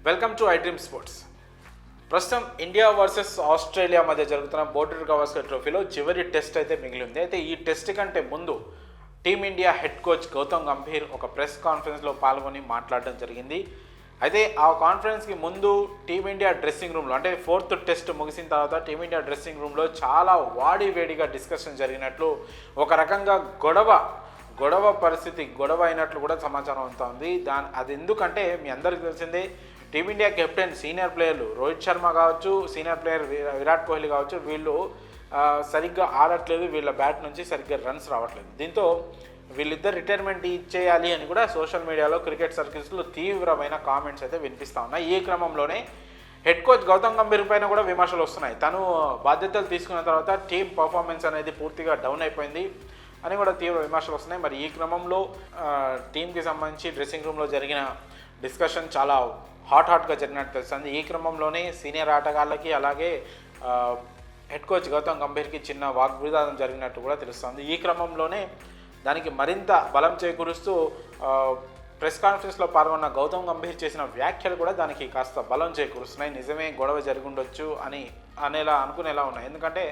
Welcome to I dream sports. ప్రస్తుతం India versus Australia మధ్య జరుగుతున్న బోర్డర్ గవాస్కర్ ట్రోఫీలో చివరి టెస్ట్ అయితే మిగిలింది. అయితే ఈ టెస్ట్ కంటే ముందు team India head coach Gautam Gambhir ఒక ప్రెస్ కాన్ఫరెన్స్లో పాల్గొని మాట్లాడడం జరిగింది. అయితే ఆ కాన్ఫరెన్స్కి ముందు టీమిండియా డ్రెస్సింగ్ రూమ్లో, అంటే ఫోర్త్ టెస్ట్ ముగిసిన తర్వాత టీమిండియా డ్రెస్సింగ్ రూమ్లో చాలా వాడివేడిగా డిస్కషన్ జరిగినట్లు, ఒక రకంగా గొడవ పరిస్థితి అయినట్లు కూడా సమాచారం అవుతా ఉంది. అది ఎందుకంటే మీ అందరికీ తెలిసిందే, టీమిండియా కెప్టెన్ సీనియర్ ప్లేయర్లు రోహిత్ శర్మ కావచ్చు, సీనియర్ ప్లేయర్ విరాట్ కోహ్లీ కావచ్చు, వీళ్ళు సరిగ్గా ఆడట్లేదు, వీళ్ళ బ్యాట్ నుంచి సరిగ్గా రన్స్ రావట్లేదు. దీంతో వీళ్ళిద్దరు రిటైర్మెంట్ ఇచ్చేయాలి అని కూడా సోషల్ మీడియాలో క్రికెట్ సర్కిల్స్లో తీవ్రమైన కామెంట్స్ అయితే వినిపిస్తూ ఉన్నాయి. ఈ క్రమంలోనే హెడ్ కోచ్ గౌతమ్ గంభీర్ పైన కూడా విమర్శలు వస్తున్నాయి. తను బాధ్యతలు తీసుకున్న తర్వాత టీం పర్ఫార్మెన్స్ అనేది పూర్తిగా డౌన్ అయిపోయింది అని కూడా తీవ్ర విమర్శలు వస్తున్నాయి. మరి ఈ క్రమంలో టీంకి సంబంధించి డ్రెస్సింగ్ రూమ్లో జరిగిన డిస్కషన్ చాలా హాట్గా జరిగినట్టు తెలుస్తుంది. ఈ క్రమంలోనే సీనియర్ ఆటగాళ్ళకి అలాగే హెడ్ కోచ్ గౌతమ్ గంభీర్కి చిన్న వాగ్వివాదం జరిగినట్టు కూడా తెలుస్తుంది. ఈ క్రమంలోనే దానికి మరింత బలం చేకూరుస్తూ ప్రెస్ కాన్ఫరెన్స్లో పాల్గొన్న గౌతమ్ గంభీర్ చేసిన వ్యాఖ్యలు కూడా దానికి కాస్త బలం చేకూరుస్తున్నాయి. నిజమే గొడవ జరిగి ఉండొచ్చు అని అనుకునేలా ఉన్నాయి. ఎందుకంటే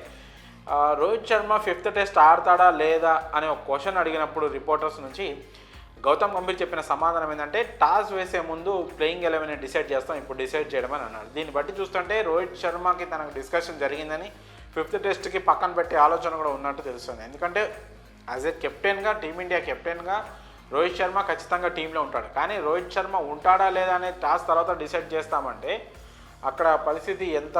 రోహిత్ శర్మ ఫిఫ్త్ టెస్ట్ ఆడతాడా లేదా అనే ఒక క్వశ్చన్ అడిగినప్పుడు రిపోర్టర్స్ నుంచి గౌతమ్ గంభీర్ చెప్పిన సమాధానం ఏంటంటే, టాస్ వేసే ముందు ప్లేయింగ్ 11 డిసైడ్ చేస్తాం, ఇప్పుడు డిసైడ్ చేయడం అని అన్నాడు. దీన్ని బట్టి చూస్తుంటే రోహిత్ శర్మకి తనకు డిస్కషన్ జరిగిందని, ఫిఫ్త్ టెస్ట్కి పక్కన పెట్టే ఆలోచన కూడా ఉన్నట్టు తెలుస్తుంది. ఎందుకంటే యాజ్ ఏ కెప్టెన్గా, టీమిండియా కెప్టెన్గా రోహిత్ శర్మ ఖచ్చితంగా టీంలో ఉంటాడు. కానీ రోహిత్ శర్మ ఉంటాడా లేదా అనే టాస్ తర్వాత డిసైడ్ చేస్తామంటే అక్కడ పరిస్థితి ఎంత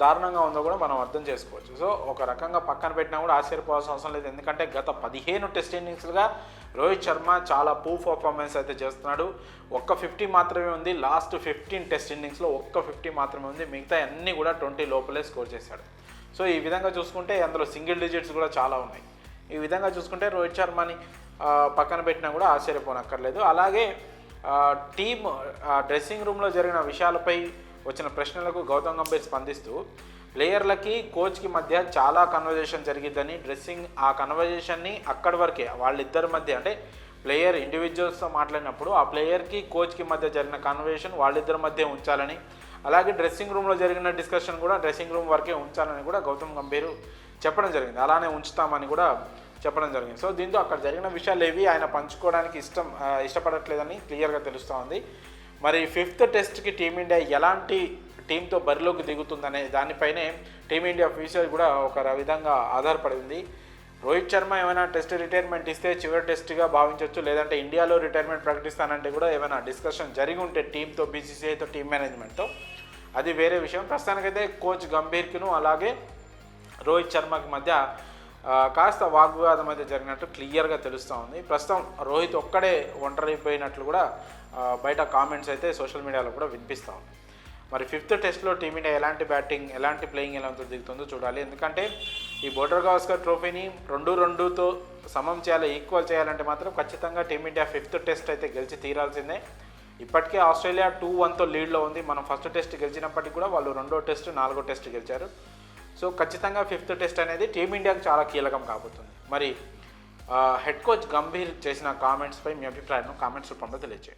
దారుణంగా ఉందో కూడా మనం అర్థం చేసుకోవచ్చు. సో ఒక రకంగా పక్కన పెట్టినా కూడా ఆశ్చర్యపోవాల్సిన అవసరం లేదు. ఎందుకంటే గత 15 టెస్ట్ ఇన్నింగ్స్లుగా రోహిత్ శర్మ చాలా పర్ఫార్మెన్స్ అయితే చేస్తున్నాడు. ఒక్క 50 మాత్రమే ఉంది. లాస్ట్ 15 టెస్ట్ ఇన్నింగ్స్లో ఒక్క 50 మాత్రమే ఉంది. మిగతా అన్నీ కూడా 20 లోపలే స్కోర్ చేశాడు. సో ఈ విధంగా చూసుకుంటే అందులో సింగిల్ డిజిట్స్ కూడా చాలా ఉన్నాయి. ఈ విధంగా చూసుకుంటే రోహిత్ శర్మని పక్కన పెట్టినా కూడా ఆశ్చర్యపోనక్కర్లేదు. అలాగే టీమ్ డ్రెస్సింగ్ రూమ్లో జరిగిన విషయాలపై వచ్చిన ప్రశ్నలకు గౌతమ్ గంభీర్ స్పందిస్తూ, ప్లేయర్లకి కోచ్కి మధ్య చాలా కన్వర్జేషన్ జరిగిద్దని, ఆ కన్వర్జేషన్ని అక్కడి వరకే వాళ్ళిద్దరి మధ్య, అంటే ప్లేయర్ ఇండివిజువల్స్తో మాట్లాడినప్పుడు ఆ ప్లేయర్కి కోచ్కి మధ్య జరిగిన కన్వర్జేషన్ వాళ్ళిద్దరి మధ్య ఉంచాలని, అలాగే డ్రెస్సింగ్ రూమ్లో జరిగిన డిస్కషన్ కూడా డ్రెస్సింగ్ రూమ్ వరకే ఉంచాలని కూడా గౌతమ్ గంభీర్ చెప్పడం జరిగింది. అలానే ఉంచుతామని కూడా చెప్పడం జరిగింది. సో దీంతో అక్కడ జరిగిన విషయాలు ఏవి ఆయన పంచుకోవడానికి ఇష్టపడట్లేదని క్లియర్గా తెలుస్తూ ఉంది. మరి ఫిఫ్త్ టెస్ట్కి టీమిండియా ఎలాంటి టీంతో బరిలోకి దిగుతుందనే దానిపైనే టీమిండియా ఫ్యూచర్ కూడా ఒక విధంగా ఆధారపడింది. రోహిత్ శర్మ ఏమైనా టెస్ట్ రిటైర్మెంట్ ఇస్తే చివరి టెస్ట్గా భావించవచ్చు, లేదంటే ఇండియాలో రిటైర్మెంట్ ప్రకటిస్తానంటే కూడా ఏమైనా డిస్కషన్ జరిగి ఉంటే టీంతో, బీసీసీఐతో, టీం మేనేజ్మెంట్తో, అది వేరే విషయం. ప్రస్తుతానికైతే కోచ్ గంభీర్కిను అలాగే రోహిత్ శర్మకి మధ్య కాస్త వాగ్వివాదం అయితే జరిగినట్టు క్లియర్గా తెలుస్తూ ఉంది. ప్రస్తుతం రోహిత్ ఒక్కడే ఒంటరైపోయినట్లు కూడా బయట కామెంట్స్ అయితే సోషల్ మీడియాలో కూడా వినిపిస్తూ ఉంది. మరి ఫిఫ్త్ టెస్ట్లో టీమిండియా ఎలాంటి బ్యాటింగ్, ఎలాంటి ప్లేయింగ్ ఎలా దిగుతుందో చూడాలి. ఎందుకంటే ఈ బోర్డర్ గవాస్కర్ ట్రోఫీని 2-2తో సమం చేయాలి, ఈక్వల్ చేయాలంటే మాత్రం ఖచ్చితంగా టీమిండియా ఫిఫ్త్ టెస్ట్ అయితే గెలిచి తీరాల్సిందే. ఇప్పటికే ఆస్ట్రేలియా 2-1తో లీడ్లో ఉంది. మనం ఫస్ట్ టెస్ట్ గెలిచినప్పటికీ కూడా వాళ్ళు 2వ టెస్ట్, 4వ టెస్ట్ గెలిచారు. సో ఖచ్చితంగా ఫిఫ్త్ టెస్ట్ అనేది టీమిండియాకు చాలా కీలకం కాబోతుంది. మరి హెడ్ కోచ్ గంభీర్ చేసిన కామెంట్స్పై మీ అభిప్రాయాన్ని కామెంట్స్ రూపంలో తెలియజేయండి.